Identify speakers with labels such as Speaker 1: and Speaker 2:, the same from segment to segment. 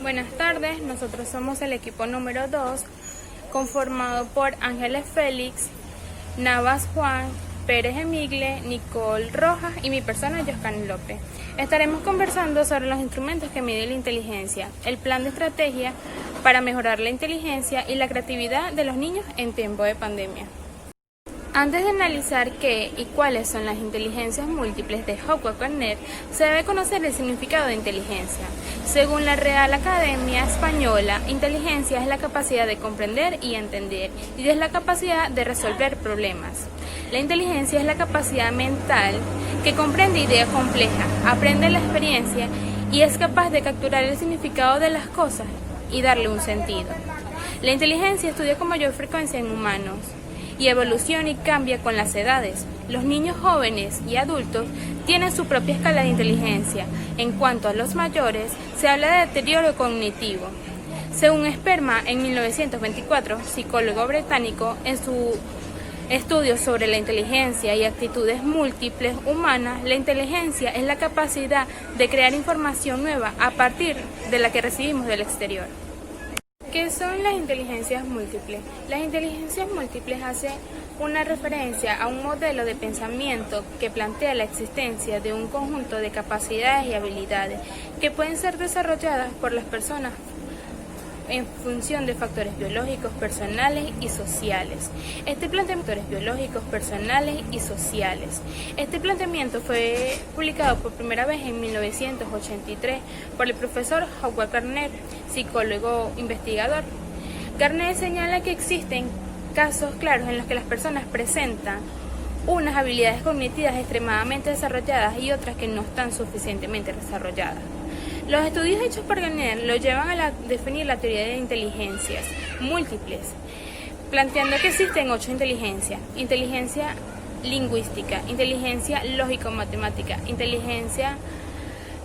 Speaker 1: Buenas tardes, nosotros somos el equipo número 2, conformado por Ángeles Félix, Navas Juan, Pérez Emigle, Nicole Rojas y mi persona, Yoscani López. Estaremos conversando sobre los instrumentos que miden la inteligencia, el plan de estrategia para mejorar la inteligencia y la creatividad de los niños en tiempo de pandemia. Antes de analizar qué y cuáles son las inteligencias múltiples de Howard-Gardner, se debe conocer el significado de inteligencia. Según la Real Academia Española, inteligencia es la capacidad de comprender y entender, y es la capacidad de resolver problemas. La inteligencia es la capacidad mental que comprende ideas complejas, aprende la experiencia y es capaz de capturar el significado de las cosas y darle un sentido. La inteligencia estudia con mayor frecuencia en humanos y evoluciona y cambia con las edades. Los niños jóvenes y adultos tienen su propia escala de inteligencia. En cuanto a los mayores, se habla de deterioro cognitivo. Según Sperman, en 1924, psicólogo británico, en su estudio sobre la inteligencia y actitudes múltiples humanas, la inteligencia es la capacidad de crear información nueva a partir de la que recibimos del exterior. ¿Qué son las inteligencias múltiples? Las inteligencias múltiples hacen una referencia a un modelo de pensamiento que plantea la existencia de un conjunto de capacidades y habilidades que pueden ser desarrolladas por las personas en función de factores biológicos, personales y sociales. Este planteamiento fue publicado por primera vez en 1983 por el profesor Howard-Gardner, psicólogo investigador. Gardner señala que existen casos claros en los que las personas presentan unas habilidades cognitivas extremadamente desarrolladas y otras que no están suficientemente desarrolladas. Los estudios hechos por Gardner lo llevan a definir la teoría de inteligencias múltiples, planteando que existen 8 inteligencias: inteligencia lingüística, inteligencia lógico-matemática, inteligencia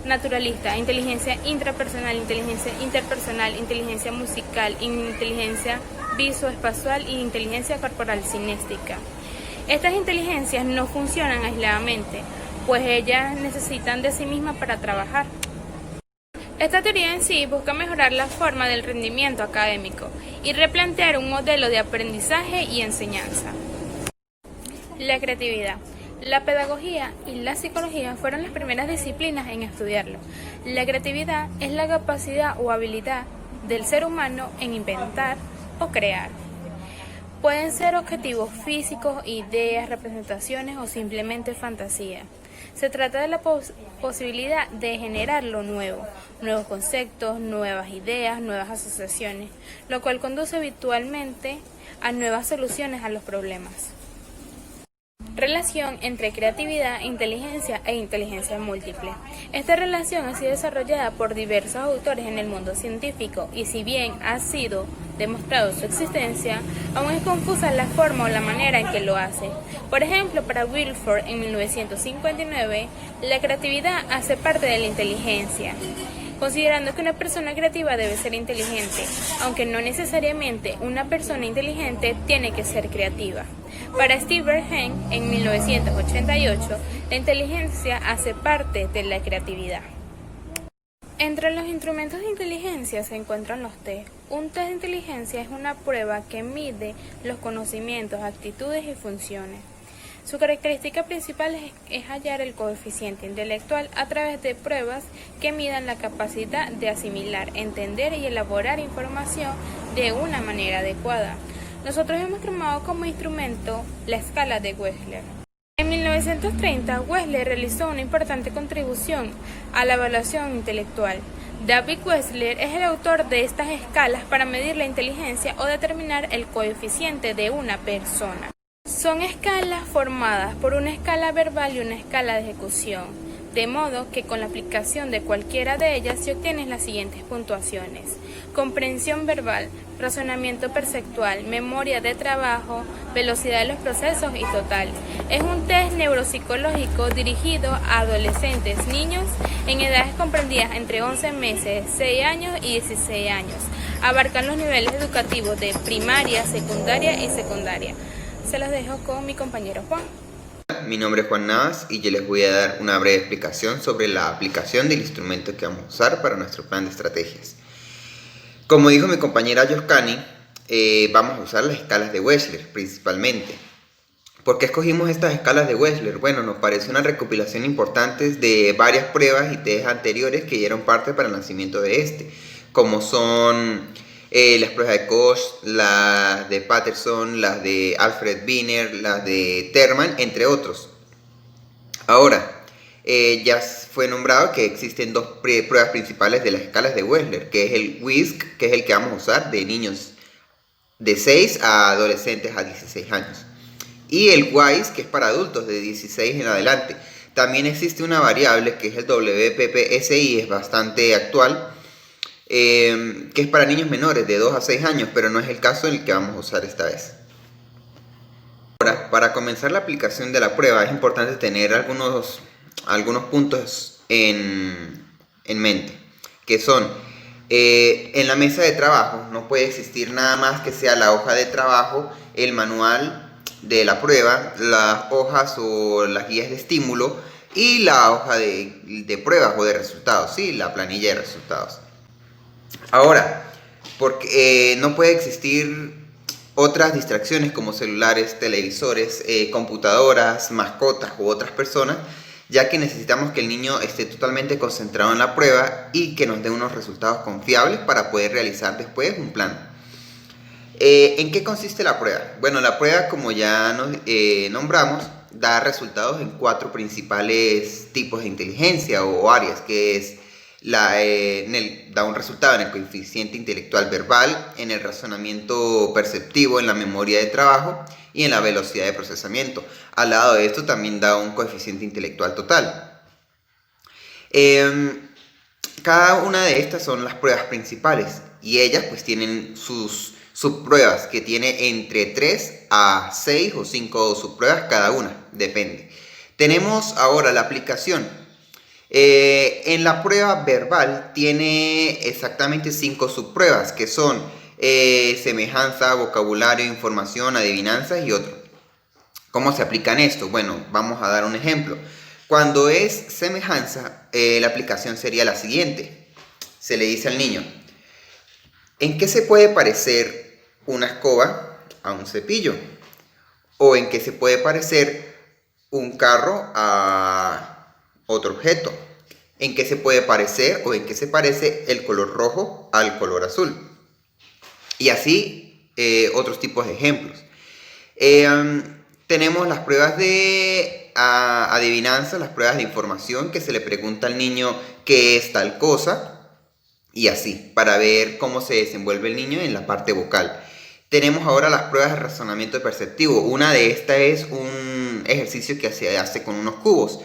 Speaker 1: naturalista, inteligencia intrapersonal, inteligencia interpersonal, inteligencia musical, inteligencia visoespacial y inteligencia corporal cinéstica. Estas inteligencias no funcionan aisladamente, pues ellas necesitan de sí mismas para trabajar. Esta teoría en sí busca mejorar la forma del rendimiento académico y replantear un modelo de aprendizaje y enseñanza. La creatividad. La pedagogía y la psicología fueron las primeras disciplinas en estudiarlo. La creatividad es la capacidad o habilidad del ser humano en inventar o crear. Pueden ser objetivos físicos, ideas, representaciones o simplemente fantasía. Se trata de la posibilidad de generar lo nuevo, nuevos conceptos, nuevas ideas, nuevas asociaciones, lo cual conduce habitualmente a nuevas soluciones a los problemas. Relación entre creatividad, inteligencia e inteligencia múltiple. Esta relación ha sido desarrollada por diversos autores en el mundo científico y si bien ha sido demostrado su existencia, aún es confusa la forma o la manera en que lo hace. Por ejemplo, para Wilford en 1959, la creatividad hace parte de la inteligencia, considerando que una persona creativa debe ser inteligente, aunque no necesariamente una persona inteligente tiene que ser creativa. Para Steve Bernheim, en 1988, la inteligencia hace parte de la creatividad. Entre los instrumentos de inteligencia se encuentran los test. Un test de inteligencia es una prueba que mide los conocimientos, actitudes y funciones. Su característica principal es hallar el coeficiente intelectual a través de pruebas que midan la capacidad de asimilar, entender y elaborar información de una manera adecuada. Nosotros hemos tomado como instrumento la escala de Wechsler. En 1930, Wechsler realizó una importante contribución a la evaluación intelectual. David Wechsler es el autor de estas escalas para medir la inteligencia o determinar el coeficiente de una persona. Son escalas formadas por una escala verbal y una escala de ejecución, de modo que con la aplicación de cualquiera de ellas se obtienen las siguientes puntuaciones: comprensión verbal, razonamiento perceptual, memoria de trabajo, velocidad de los procesos y total. Es un test neuropsicológico dirigido a adolescentes, niños en edades comprendidas entre 11 meses, 6 años y 16 años. Abarcan los niveles educativos de primaria, secundaria y secundaria. Se los dejo con mi compañero Juan.
Speaker 2: Mi nombre es Juan Navas y yo les voy a dar una breve explicación sobre la aplicación del instrumento que vamos a usar para nuestro plan de estrategias. Como dijo mi compañera Yoscani, vamos a usar las escalas de Wechsler principalmente. ¿Por qué escogimos estas escalas de Wechsler? Bueno, nos parece una recopilación importante de varias pruebas y test anteriores que dieron parte para el nacimiento de este, como son las pruebas de Koch, las de Patterson, las de Alfred Wiener, las de Terman, entre otros. Ahora, ya fue nombrado que existen dos pruebas principales de las escalas de Wechsler, que es el WISC, que es el que vamos a usar de niños de 6 a adolescentes a 16 años, y el WISE, que es para adultos de 16 en adelante. También existe una variable que es el WPPSI, es bastante actual, que es para niños menores de 2 a 6 años, pero no es el caso en el que vamos a usar esta vez. Ahora, para comenzar la aplicación de la prueba es importante tener algunos puntos en mente, que son, en la mesa de trabajo no puede existir nada más que sea la hoja de trabajo, el manual de la prueba, las hojas o las guías de estímulo y la hoja de pruebas o de resultados, ¿sí? La planilla de resultados. Ahora, porque no puede existir otras distracciones como celulares, televisores, computadoras, mascotas u otras personas, ya que necesitamos que el niño esté totalmente concentrado en la prueba y que nos dé unos resultados confiables para poder realizar después un plan. ¿En qué consiste la prueba? Bueno, la prueba, como ya nos nombramos, da resultados en 4 principales tipos de inteligencia o áreas, que es da un resultado en el coeficiente intelectual verbal, en el razonamiento perceptivo, en la memoria de trabajo y en la velocidad de procesamiento. Al lado de esto también da un coeficiente intelectual total. Cada una de estas son las pruebas principales y ellas pues tienen sus subpruebas, que tiene entre 3 a 6 o 5 subpruebas cada una, depende. Tenemos ahora la aplicación. En la prueba verbal tiene exactamente 5 subpruebas, que son semejanza, vocabulario, información, adivinanzas y otro. ¿Cómo se aplican esto? Bueno, vamos a dar un ejemplo. Cuando es semejanza, la aplicación sería la siguiente. Se le dice al niño: ¿en qué se puede parecer una escoba a un cepillo? ¿O en qué se puede parecer un carro a otro objeto? ¿En qué se puede parecer o en qué se parece el color rojo al color azul? Y así otros tipos de ejemplos. Tenemos las pruebas de adivinanza, las pruebas de información, que se le pregunta al niño qué es tal cosa, y así, para ver cómo se desenvuelve el niño en la parte vocal. Tenemos ahora las pruebas de razonamiento perceptivo. Una de estas es un ejercicio que se hace con unos cubos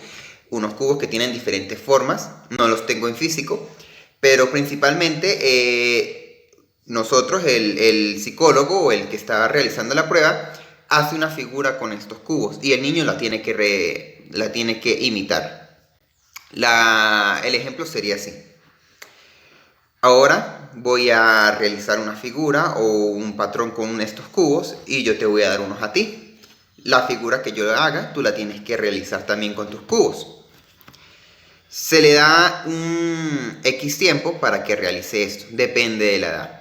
Speaker 2: que tienen diferentes formas. No los tengo en físico, pero principalmente nosotros, el psicólogo o el que está realizando la prueba, hace una figura con estos cubos y el niño la tiene que imitar. El ejemplo sería así. Ahora voy a realizar una figura o un patrón con estos cubos y yo te voy a dar unos a ti. La figura que yo haga, tú la tienes que realizar también con tus cubos. Se le da un X tiempo para que realice esto, depende de la edad.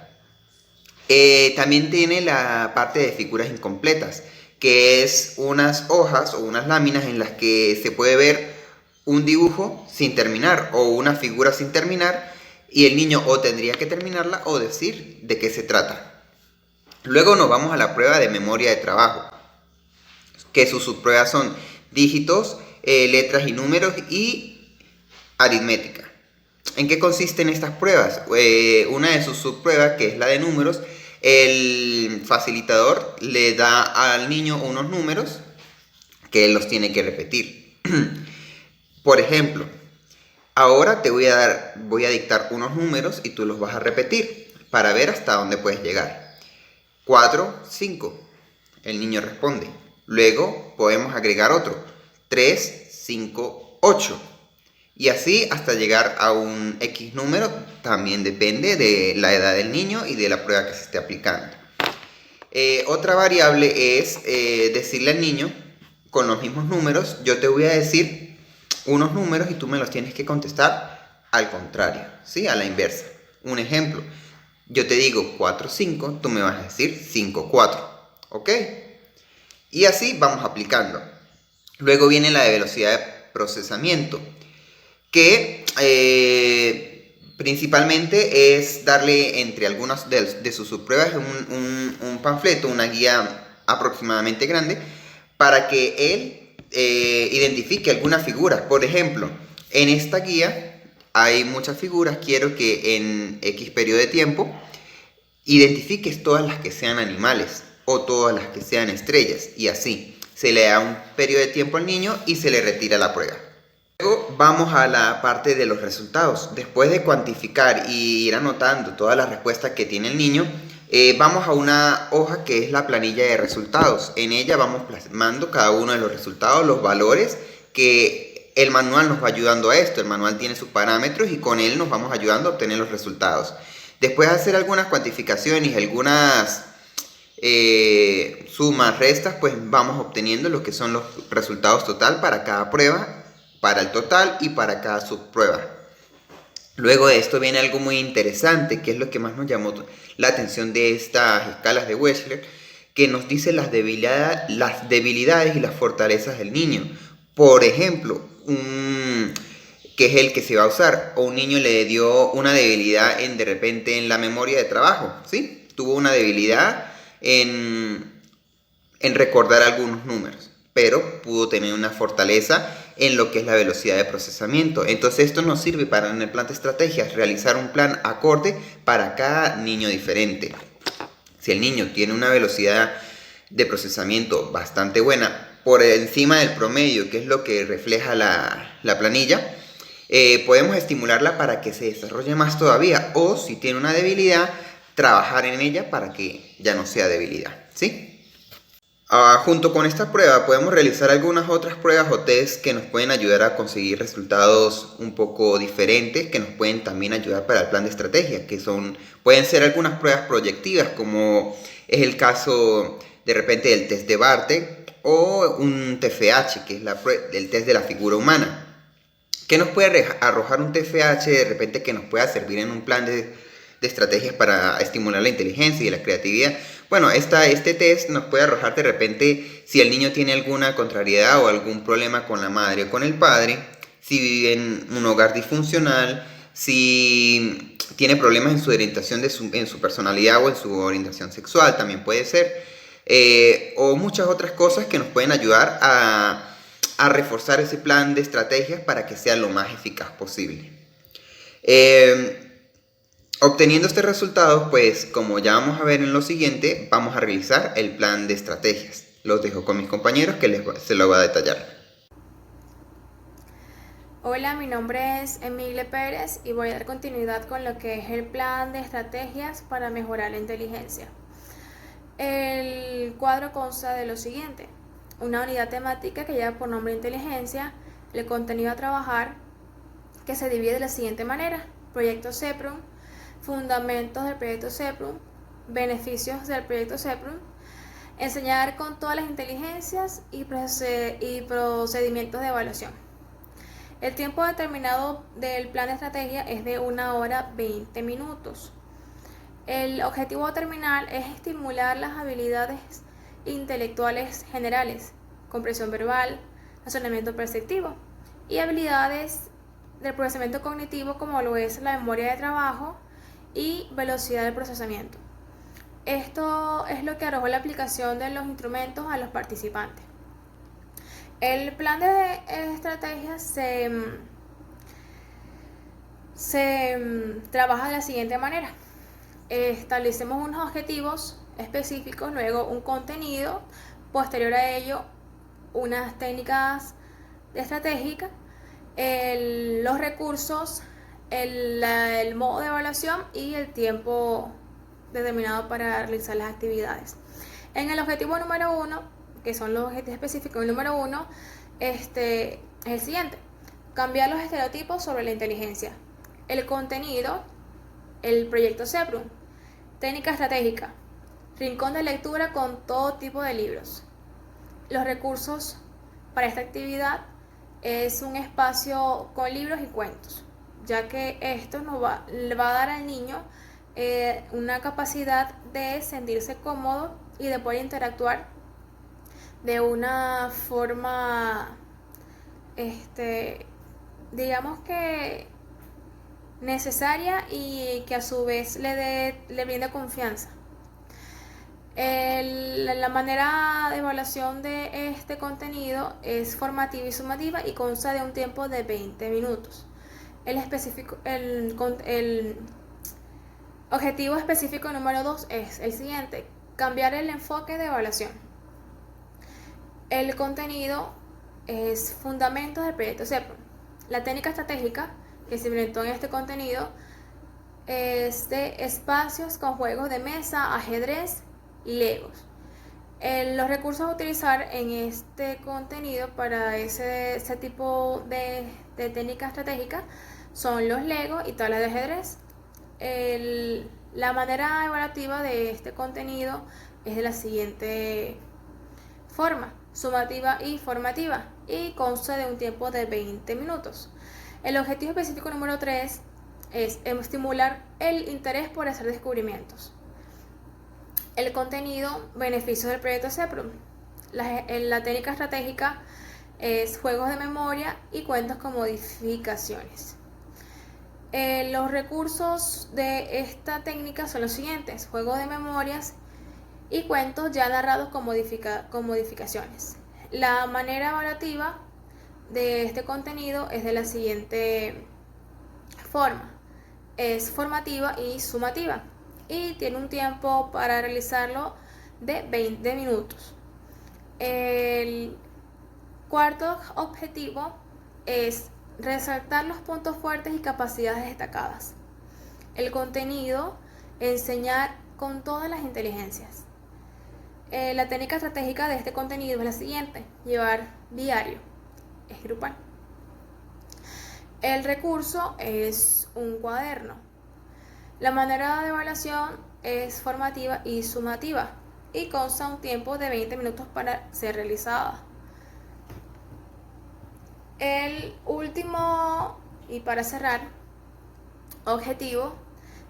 Speaker 2: También tiene la parte de figuras incompletas, que es unas hojas o unas láminas en las que se puede ver un dibujo sin terminar o una figura sin terminar, y el niño o tendría que terminarla o decir de qué se trata. Luego nos vamos a la prueba de memoria de trabajo, que sus subpruebas son dígitos, letras y números y aritmética. ¿En qué consisten estas pruebas? Una de sus subpruebas, que es la de números, el facilitador le da al niño unos números que él los tiene que repetir. Por ejemplo, ahora voy a dictar unos números y tú los vas a repetir para ver hasta dónde puedes llegar. 4, 5. El niño responde. Luego podemos agregar otro. 3, 5, 8. Y así hasta llegar a un X número. También depende de la edad del niño y de la prueba que se esté aplicando. Otra variable es decirle al niño con los mismos números. Yo te voy a decir unos números y tú me los tienes que contestar al contrario, ¿sí? A la inversa. Un ejemplo: Yo te digo 4, 5, tú me vas a decir 5, 4, ¿ok? Y así vamos aplicando. Luego viene la de velocidad de procesamiento, que principalmente es darle entre algunas de sus subpruebas un panfleto, una guía aproximadamente grande, para que él identifique algunas figuras. Por ejemplo, en esta guía hay muchas figuras, quiero que en X periodo de tiempo identifiques todas las que sean animales o todas las que sean estrellas, y así se le da un periodo de tiempo al niño y se le retira la prueba. Luego vamos a la parte de los resultados. Después de cuantificar y ir anotando todas las respuestas que tiene el niño, vamos a una hoja que es la planilla de resultados. En ella vamos plasmando cada uno de los resultados, los valores que el manual nos va ayudando a esto. El manual tiene sus parámetros y con él nos vamos ayudando a obtener los resultados. Después de hacer algunas cuantificaciones, algunas sumas, restas, pues vamos obteniendo lo que son los resultados total para cada prueba, para el total y para cada subprueba. Luego de esto viene algo muy interesante, que es lo que más nos llamó la atención de estas escalas de Wechsler, que nos dice las debilidades y las fortalezas del niño. Por ejemplo, que es el que se va a usar, o un niño le dio una debilidad de repente en la memoria de trabajo, ¿sí? Tuvo una debilidad en recordar algunos números, pero pudo tener una fortaleza en lo que es la velocidad de procesamiento. Entonces esto nos sirve para en el plan de estrategias realizar un plan acorde para cada niño diferente. Si el niño tiene una velocidad de procesamiento bastante buena, por encima del promedio, que es lo que refleja la planilla, podemos estimularla para que se desarrolle más todavía, o si tiene una debilidad, trabajar en ella para que ya no sea debilidad, ¿sí? Junto con esta prueba podemos realizar algunas otras pruebas o test que nos pueden ayudar a conseguir resultados un poco diferentes, que nos pueden también ayudar para el plan de estrategia, pueden ser algunas pruebas proyectivas, como es el caso de repente del test de Bartek o un TFH, que es el test de la figura humana. ¿Qué nos puede arrojar un TFH de repente que nos pueda servir en un plan de estrategias para estimular la inteligencia y la creatividad? Bueno, este test nos puede arrojar de repente si el niño tiene alguna contrariedad o algún problema con la madre o con el padre, si vive en un hogar disfuncional, si tiene problemas en su orientación, en su personalidad o en su orientación sexual, también puede ser, o muchas otras cosas que nos pueden ayudar a reforzar ese plan de estrategias para que sea lo más eficaz posible. Obteniendo este resultado, pues como ya vamos a ver en lo siguiente, vamos a realizar el plan de estrategias. Los dejo con mis compañeros que se lo voy a detallar.
Speaker 1: Hola, mi nombre es Emilia Pérez y voy a dar continuidad con lo que es el plan de estrategias para mejorar la inteligencia. El cuadro consta de lo siguiente: una unidad temática que lleva por nombre inteligencia, el contenido a trabajar, que se divide de la siguiente manera: proyecto CEPRUM, fundamentos del proyecto CEPRUM, beneficios del proyecto CEPRUM, enseñar con todas las inteligencias y procedimientos de evaluación. El tiempo determinado del plan de estrategia es de 1 hora 20 minutos. El objetivo terminal es estimular las habilidades intelectuales generales, comprensión verbal, razonamiento perceptivo, y habilidades del procesamiento cognitivo como lo es la memoria de trabajo y velocidad de procesamiento. Esto es lo que arrojó la aplicación de los instrumentos a los participantes. El plan de estrategia se trabaja de la siguiente manera: establecemos unos objetivos específicos, luego un contenido, posterior a ello unas técnicas estratégicas, los recursos, el modo de evaluación y el tiempo determinado para realizar las actividades. En el objetivo número 1, que son los objetivos específicos, el número 1 es el siguiente: cambiar los estereotipos sobre la inteligencia. El contenido, el proyecto CEPRUM, técnica estratégica, rincón de lectura con todo tipo de libros. Los recursos para esta actividad es un espacio con libros y cuentos, ya que esto le va a dar al niño una capacidad de sentirse cómodo y de poder interactuar de una forma, digamos que necesaria y que a su vez le brinde confianza. La manera de evaluación de este contenido es formativa y sumativa y consta de un tiempo de 20 minutos. El objetivo específico número 2 es el siguiente: cambiar el enfoque de evaluación. El contenido es fundamentos del proyecto CEPRUM. La técnica estratégica que se implementó en este contenido es de espacios con juegos de mesa, ajedrez y legos. Los recursos a utilizar en este contenido para ese tipo de técnica estratégica son los legos y tablas de ajedrez. La manera evaluativa de este contenido es de la siguiente forma: sumativa y formativa, y consta de un tiempo de 20 minutos. El objetivo específico número 3 es estimular el interés por hacer descubrimientos. El contenido, beneficios del proyecto CEPRUM. La técnica estratégica es juegos de memoria y cuentos con modificaciones. Los recursos de esta técnica son los siguientes: juegos de memorias y cuentos ya narrados con modificaciones. La manera evaluativa de este contenido es de la siguiente forma: es formativa y sumativa, y tiene un tiempo para realizarlo de 20 minutos. El cuarto objetivo es resaltar los puntos fuertes y capacidades destacadas. El contenido, enseñar con todas las inteligencias. La técnica estratégica de este contenido es la siguiente: llevar diario, es grupal. El recurso es un cuaderno. La manera de evaluación es formativa y sumativa y consta un tiempo de 20 minutos para ser realizada. El último, y para cerrar, objetivo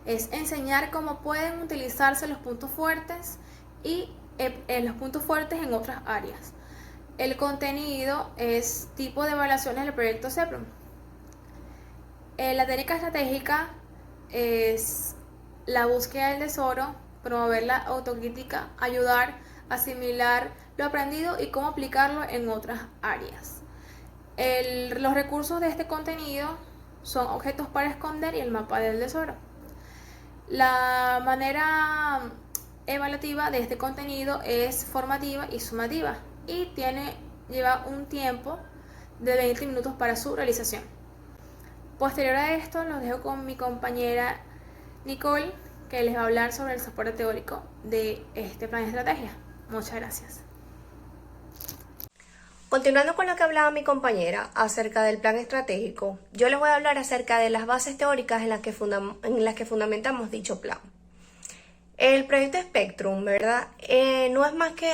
Speaker 1: es enseñar cómo pueden utilizarse los puntos fuertes y los puntos fuertes en otras áreas. El contenido es tipo de evaluaciones del proyecto CEPRUM. La técnica estratégica es la búsqueda del tesoro, promover la autocrítica, ayudar a asimilar lo aprendido y cómo aplicarlo en otras áreas. Los recursos de este contenido son objetos para esconder y el mapa del tesoro. La manera evaluativa de este contenido es formativa y sumativa y lleva un tiempo de 20 minutos para su realización. Posterior a esto, los dejo con mi compañera Nicole, que les va a hablar sobre el soporte teórico de este plan de estrategia. Muchas gracias.
Speaker 3: Continuando con lo que hablaba mi compañera acerca del plan estratégico, yo les voy a hablar acerca de las bases teóricas en las que fundamentamos dicho plan. El proyecto Spectrum, ¿verdad? No es más que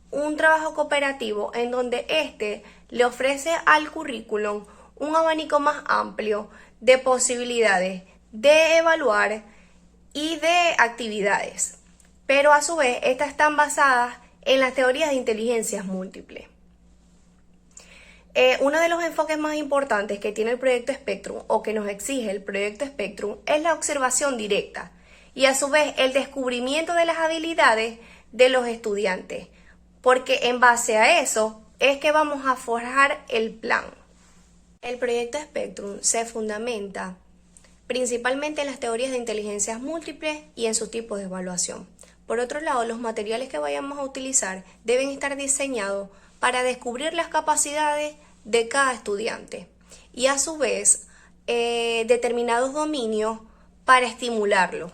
Speaker 3: un trabajo cooperativo en donde le ofrece al currículum un abanico más amplio de posibilidades de evaluar y de actividades, pero a su vez estas están basadas en las teorías de inteligencias múltiples. Uno de los enfoques más importantes que tiene el proyecto Spectrum, o que nos exige el proyecto Spectrum, es la observación directa y a su vez el descubrimiento de las habilidades de los estudiantes, porque en base a eso es que vamos a forjar el plan. El proyecto Spectrum se fundamenta principalmente en las teorías de inteligencias múltiples y en sus tipos de evaluación. Por otro lado, los materiales que vayamos a utilizar deben estar diseñados para descubrir las capacidades de cada estudiante y a su vez determinados dominios para estimularlo.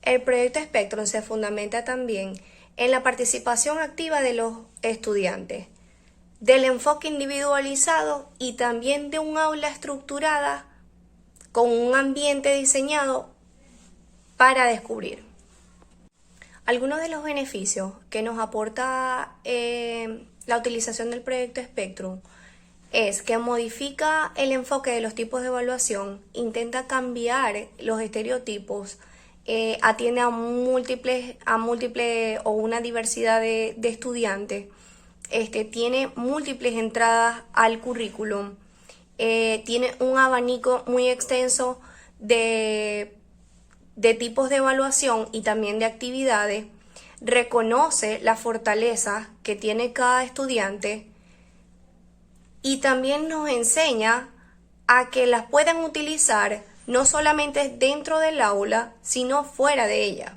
Speaker 3: El proyecto Spectrum se fundamenta también en la participación activa de los estudiantes, del enfoque individualizado y también de un aula estructurada con un ambiente diseñado para descubrir. Algunos de los beneficios que nos aporta la utilización del proyecto Spectrum es que modifica el enfoque de los tipos de evaluación, intenta cambiar los estereotipos atiende a múltiples o una diversidad de estudiantes, tiene múltiples entradas al currículum, tiene un abanico muy extenso de tipos de evaluación y también de actividades, reconoce las fortalezas que tiene cada estudiante y también nos enseña a que las puedan utilizar no solamente dentro del aula, sino fuera de ella.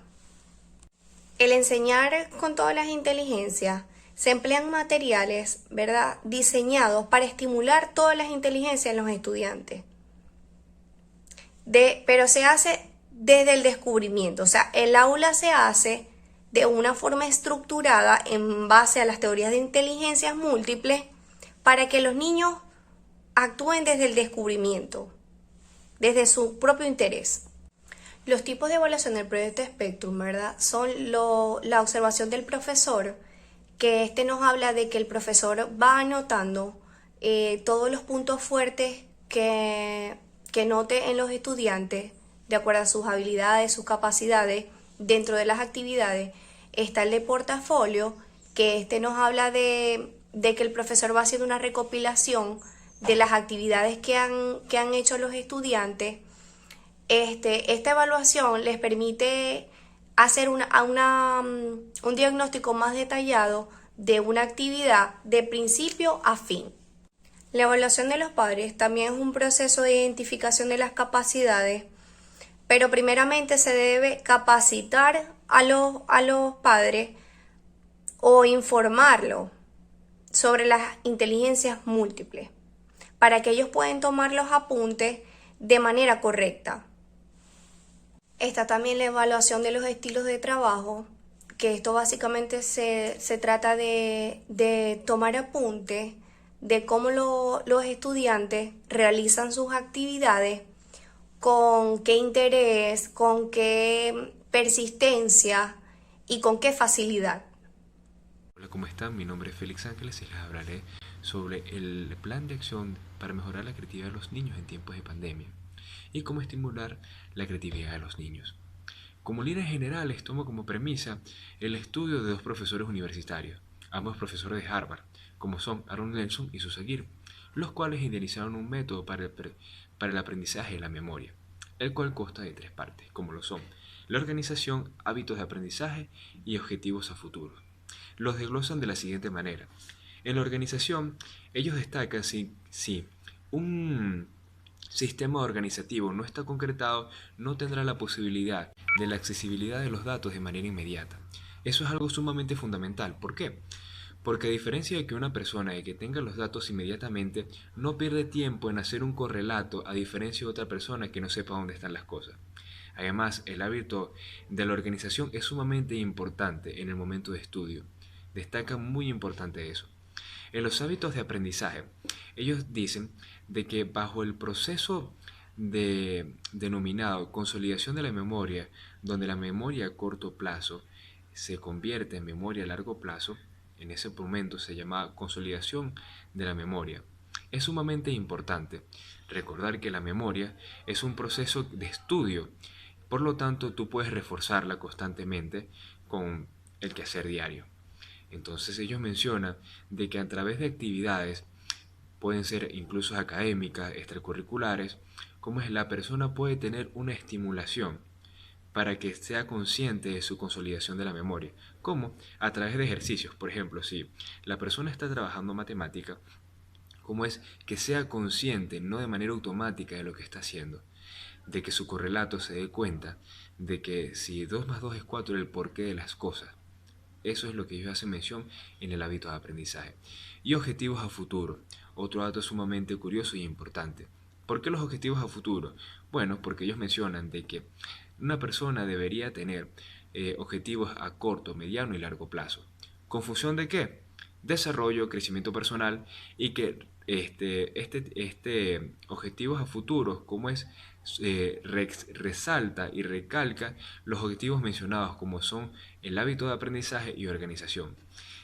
Speaker 3: El enseñar con todas las inteligencias, se emplean materiales, ¿verdad?, diseñados para estimular todas las inteligencias en los estudiantes. Pero se hace desde el descubrimiento, o sea, el aula se hace de una forma estructurada en base a las teorías de inteligencias múltiples para que los niños actúen desde el descubrimiento, desde su propio interés. Los tipos de evaluación del proyecto Spectrum, ¿verdad?, son la observación del profesor, que nos habla de que el profesor va anotando todos los puntos fuertes que note en los estudiantes, de acuerdo a sus habilidades, sus capacidades. Dentro de las actividades está el de portafolio, que nos habla de que el profesor va haciendo una recopilación de las actividades que han hecho los estudiantes. Esta evaluación les permite hacer un diagnóstico más detallado de una actividad de principio a fin. La evaluación de los padres también es un proceso de identificación de las capacidades, pero primeramente se debe capacitar a los padres o informarlos sobre las inteligencias múltiples para que ellos puedan tomar los apuntes de manera correcta. Está también la evaluación de los estilos de trabajo, que esto básicamente se trata de tomar apuntes de cómo los estudiantes realizan sus actividades, con qué interés, con qué persistencia y con qué facilidad.
Speaker 4: Hola, ¿cómo están? Mi nombre es Félix Ángeles y les hablaré sobre el plan de acción para mejorar la creatividad de los niños en tiempos de pandemia y cómo estimular la creatividad de los niños. Como líneas generales, tomo como premisa el estudio de dos profesores universitarios, ambos profesores de Harvard, como son Aaron Nelson y Susan Gir, los cuales idealizaron un método para el aprendizaje de la memoria, el cual consta de 3 partes, como lo son la organización, hábitos de aprendizaje y objetivos a futuro. Los desglosan de la siguiente manera. En la organización, ellos destacan si un sistema organizativo no está concretado, no tendrá la posibilidad de la accesibilidad de los datos de manera inmediata. Eso es algo sumamente fundamental. ¿Por qué? Porque a diferencia de que una persona que tenga los datos inmediatamente, no pierde tiempo en hacer un correlato, a diferencia de otra persona que no sepa dónde están las cosas. Además, el hábito de la organización es sumamente importante en el momento de estudio. Destaca muy importante eso. En los hábitos de aprendizaje, ellos dicen de que bajo el proceso denominado consolidación de la memoria, donde la memoria a corto plazo se convierte en memoria a largo plazo, en ese momento se llama consolidación de la memoria. Es sumamente importante recordar que la memoria es un proceso de estudio, por lo tanto tú puedes reforzarla constantemente con el quehacer diario. Entonces ellos mencionan de que a través de actividades, pueden ser incluso académicas, extracurriculares, como es la persona puede tener una estimulación para que sea consciente de su consolidación de la memoria, como a través de ejercicios. Por ejemplo, si la persona está trabajando matemática, como es que sea consciente, no de manera automática, de lo que está haciendo, de que su correlato se dé cuenta de que si 2 más 2 es 4, el porqué de las cosas. Eso es lo que ellos hacen mención en el hábito de aprendizaje. Y objetivos a futuro, otro dato sumamente curioso y importante. ¿Por qué los objetivos a futuro? Bueno, porque ellos mencionan de que una persona debería tener objetivos a corto, mediano y largo plazo. ¿Con función de qué? Desarrollo, crecimiento personal, y que objetivos a futuro, como es, resalta y recalca los objetivos mencionados, como son el hábito de aprendizaje y organización.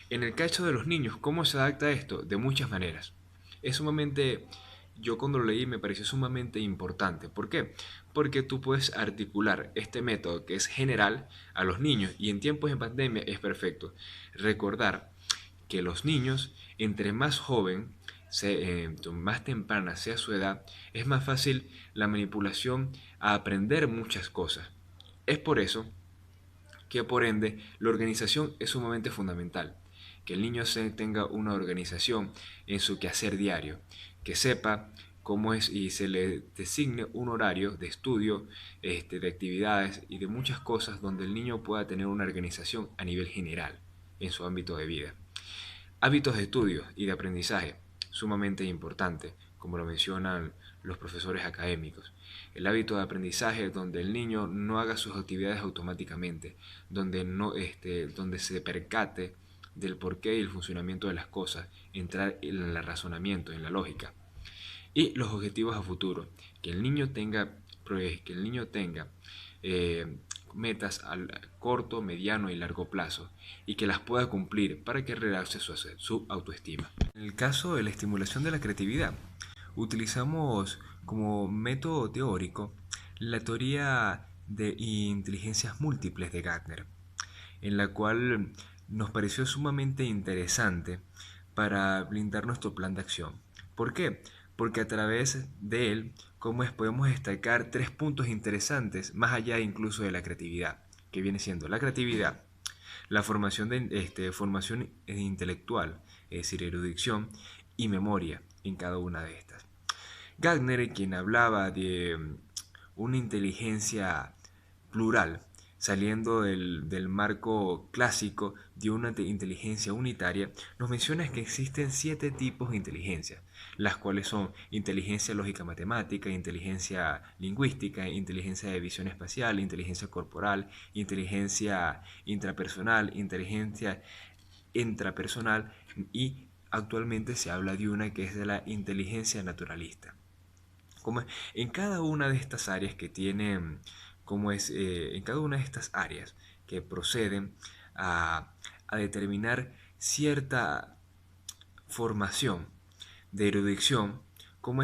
Speaker 4: En el caso de los niños, ¿cómo se adapta esto? De muchas maneras. Es sumamente, yo cuando lo leí me pareció sumamente importante. ¿Por qué? porque tú puedes articular este método que es general a los niños y en tiempos de pandemia es perfecto. Recordar que los niños, entre más joven, más temprana sea su edad, es más fácil la manipulación a aprender muchas cosas. Es por eso que por ende la organización es sumamente fundamental. Que el niño tenga una organización en su quehacer diario, que sepa cómo es y se le designe un horario de estudio, de actividades y de muchas cosas donde el niño pueda tener una organización a nivel general en su ámbito de vida. Hábitos de estudio y de aprendizaje, sumamente importante, como lo mencionan los profesores académicos. El hábito de aprendizaje donde el niño no haga sus actividades automáticamente, donde se percate del porqué y el funcionamiento de las cosas, entrar en el razonamiento, en la lógica. Y los objetivos a futuro, que el niño tenga, eh, metas a corto, mediano y largo plazo y que las pueda cumplir para que realce su autoestima. En el caso de la estimulación de la creatividad, utilizamos como método teórico la teoría de inteligencias múltiples de Gardner, en la cual nos pareció sumamente interesante para blindar nuestro plan de acción. ¿Por qué? Porque a través de él, podemos destacar 3 puntos interesantes, más allá incluso de la creatividad, que viene siendo la creatividad, la formación intelectual, es decir, erudición y memoria en cada una de estas. Gardner, quien hablaba de una inteligencia plural, saliendo del marco clásico de una inteligencia unitaria, nos menciona que existen 7 tipos de inteligencia, las cuales son inteligencia lógica matemática, inteligencia lingüística, inteligencia de visión espacial, inteligencia corporal, inteligencia intrapersonal y actualmente se habla de una que es de la inteligencia naturalista. Como en cada una de estas áreas que tienen en cada una de estas áreas que proceden a determinar cierta formación de erudición,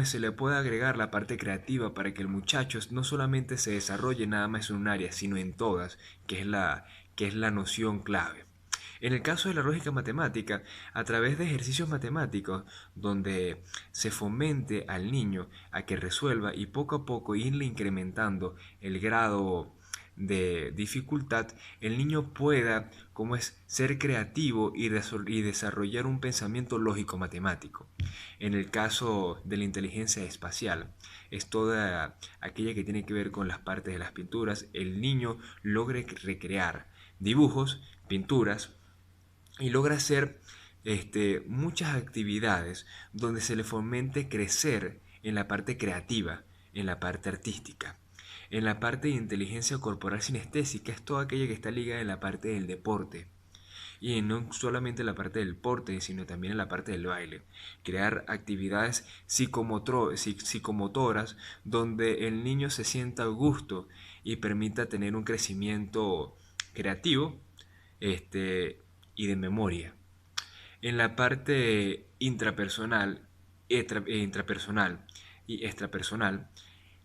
Speaker 4: se le puede agregar la parte creativa para que el muchacho no solamente se desarrolle nada más en un área, sino en todas, que es la noción clave. En el caso de la lógica matemática, a través de ejercicios matemáticos donde se fomente al niño a que resuelva y poco a poco irle incrementando el grado de dificultad, el niño pueda ser creativo y desarrollar un pensamiento lógico matemático. En el caso de la inteligencia espacial, es toda aquella que tiene que ver con las partes de las pinturas. El niño logra recrear dibujos, pinturas, y logra hacer muchas actividades donde se le fomente crecer en la parte creativa, en la parte artística. En la parte de inteligencia corporal sinestésica es toda aquella que está ligada en la parte del deporte. Y no solamente en la parte del deporte, sino también en la parte del baile. Crear actividades psicomotoras donde el niño se sienta a gusto y permita tener un crecimiento creativo y de memoria. En la parte intrapersonal y extrapersonal,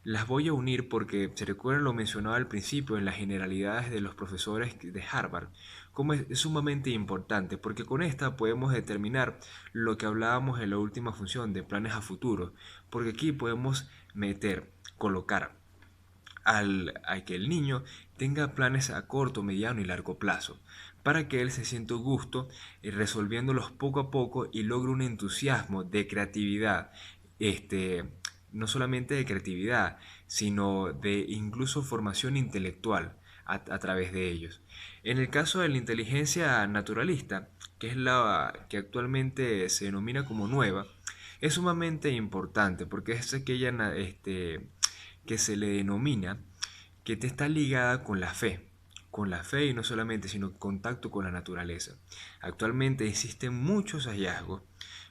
Speaker 4: las voy a unir porque se recuerda lo mencionado al principio en las generalidades de los profesores de Harvard, como es sumamente importante, porque con esta podemos determinar lo que hablábamos en la última función de planes a futuro, porque aquí podemos colocar a que el niño tenga planes a corto, mediano y largo plazo, para que él se sienta gusto resolviéndolos poco a poco y logre un entusiasmo de creatividad, no solamente de creatividad, sino de incluso formación intelectual a través de ellos. En el caso de la inteligencia naturalista, que es la que actualmente se denomina como nueva, es sumamente importante porque es aquella que se le denomina que te está ligada con la fe y no solamente, sino en contacto con la naturaleza. Actualmente existen muchos hallazgos,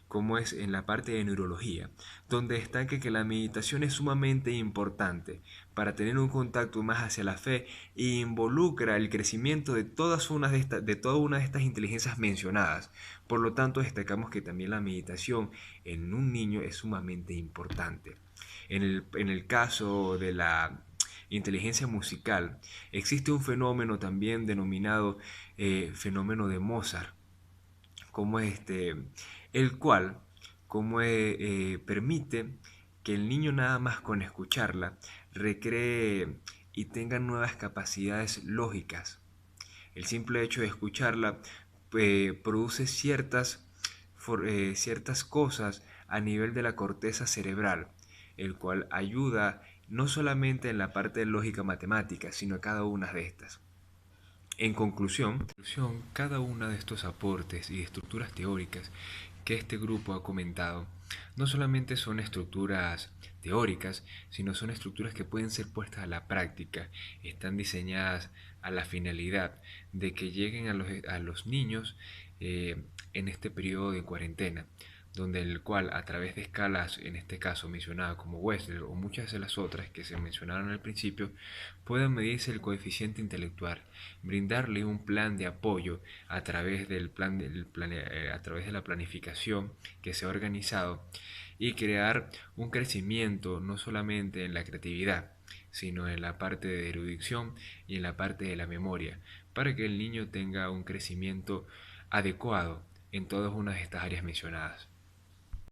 Speaker 4: como es en la parte de neurología, donde destaca que la meditación es sumamente importante para tener un contacto más hacia la fe e involucra el crecimiento de toda una de estas inteligencias mencionadas. Por lo tanto, destacamos que también la meditación en un niño es sumamente importante. En el caso de la inteligencia musical, existe un fenómeno también denominado fenómeno de Mozart, como el cual permite que el niño nada más con escucharla recree y tenga nuevas capacidades lógicas. El simple hecho de escucharla produce ciertas cosas a nivel de la corteza cerebral, el cual ayuda no solamente en la parte de lógica matemática, sino en cada una de estas. En conclusión, cada uno de estos aportes y estructuras teóricas que este grupo ha comentado no solamente son estructuras teóricas, sino son estructuras que pueden ser puestas a la práctica. Están diseñadas a la finalidad de que lleguen a los niños en este periodo de cuarentena, donde el cual a través de escalas, en este caso mencionadas como Wechsler o muchas de las otras que se mencionaron al principio, puedan medirse el coeficiente intelectual, brindarle un plan de apoyo a través a través de la planificación que se ha organizado y crear un crecimiento no solamente en la creatividad, sino en la parte de erudición y en la parte de la memoria, para que el niño tenga un crecimiento adecuado en todas una de estas áreas mencionadas.